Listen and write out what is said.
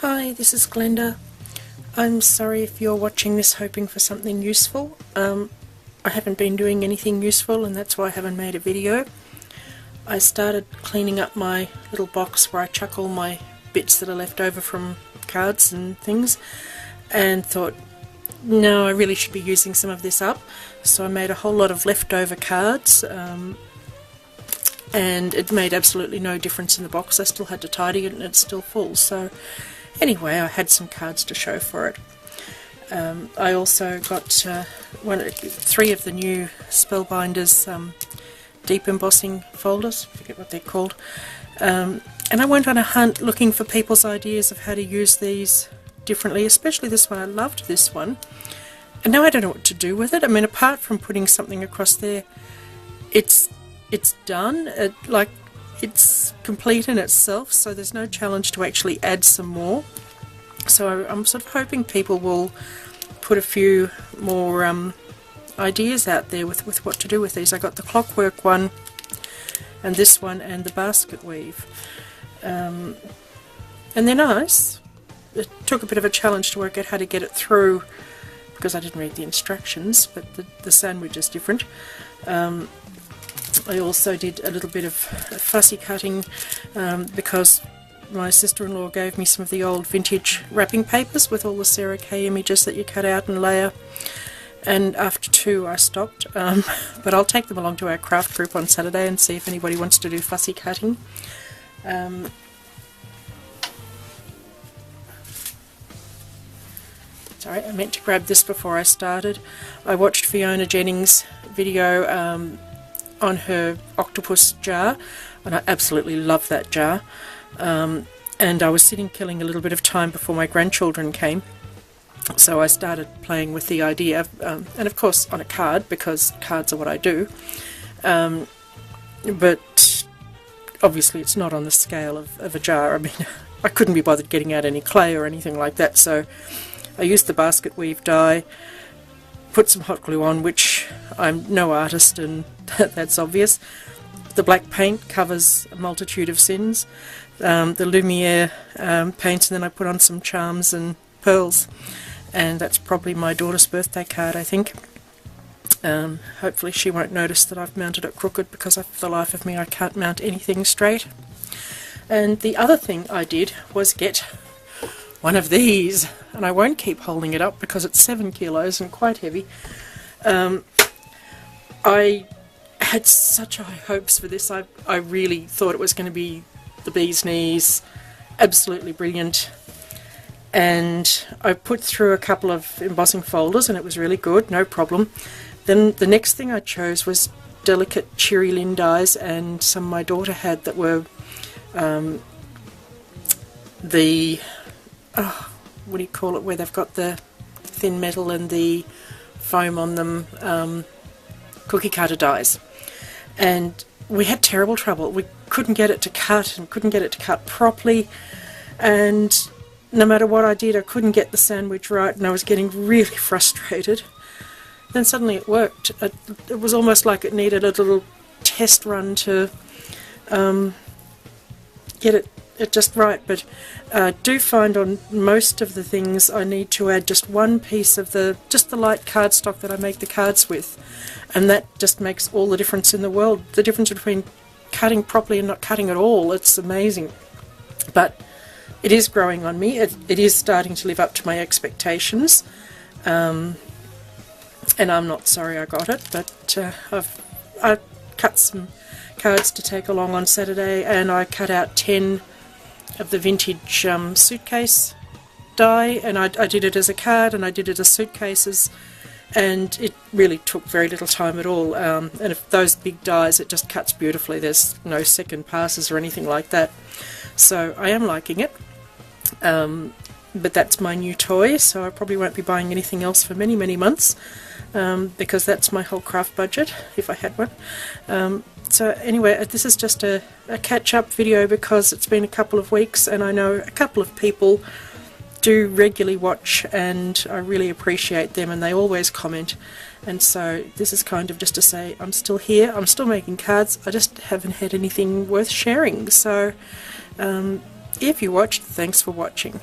Hi, this is Glenda. I'm sorry if you're watching this hoping for something useful. I haven't been doing anything useful and that's why I haven't made a video. I started cleaning up my little box where I chuck all my bits that are left over from cards and things and thought, no, I really should be using some of this up. So I made a whole lot of leftover cards and it made absolutely no difference in the box. I still had to tidy it and it's still full. So anyway, I had some cards to show for it. I also got three of the new Spellbinders deep embossing folders, I forget what they're called. And I went on a hunt looking for people's ideas of how to use these differently, especially this one. I loved this one. And now I don't know what to do with it. I mean, apart from putting something across there, it's done. It's complete in itself, so there's no challenge to actually add some more. So I'm sort of hoping people will put a few more ideas out there with what to do with these. I got the clockwork one, and this one, and the basket weave. And they're nice. It took a bit of a challenge to work out how to get it through, because I didn't read the instructions, but the sandwich is different. I also did a little bit of fussy cutting because my sister-in-law gave me some of the old vintage wrapping papers with all the Sarah Kay images that you cut out and layer, and after two I stopped, but I'll take them along to our craft group on Saturday and see if anybody wants to do fussy cutting. Sorry, I meant to grab this before I started. I watched Fiona Jennings' video on her octopus jar, and I absolutely love that jar. And I was sitting killing a little bit of time before my grandchildren came, so I started playing with the idea of, and of course on a card, because cards are what I do, but obviously it's not on the scale of a jar. I mean, I couldn't be bothered getting out any clay or anything like that, so I used the basket weave die, put some hot glue on, which I'm no artist and that's obvious. The black paint covers a multitude of sins. The Lumiere paint, and then I put on some charms and pearls, and that's probably my daughter's birthday card, I think. Hopefully she won't notice that I've mounted it crooked, because for the life of me I can't mount anything straight. And the other thing I did was get one of these, and I won't keep holding it up because it's 7 kilos and quite heavy. I had such high hopes for this. I really thought it was going to be the bee's knees, absolutely brilliant, and I put through a couple of embossing folders and it was really good, no problem. Then the next thing I chose was delicate cherry lin dies, and some my daughter had that were what do you call it, where they've got the thin metal and the foam on them, cookie cutter dies. And we had terrible trouble. We couldn't get it to cut, and couldn't get it to cut properly, and no matter what I did I couldn't get the sandwich right, and I was getting really frustrated. Then suddenly it worked. It was almost like it needed a little test run to get it just right, but I do find on most of the things I need to add just one piece of the light cardstock that I make the cards with, and that just makes all the difference in the world. The difference between cutting properly and not cutting at all, it's amazing. But it is growing on me. It is starting to live up to my expectations, and I'm not sorry I got it, but I cut some cards to take along on Saturday, and I cut out 10 of the vintage suitcase die, and I did it as a card and I did it as suitcases, and it really took very little time at all, and if those big dies, it just cuts beautifully. There's no second passes or anything like that, so I am liking it. But that's my new toy, so I probably won't be buying anything else for many months, because that's my whole craft budget if I had one. So anyway, this is just a catch-up video because it's been a couple of weeks and I know a couple of people do regularly watch and I really appreciate them and they always comment, and so this is kind of just to say I'm still here, I'm still making cards, I just haven't had anything worth sharing. So if you watched, thanks for watching.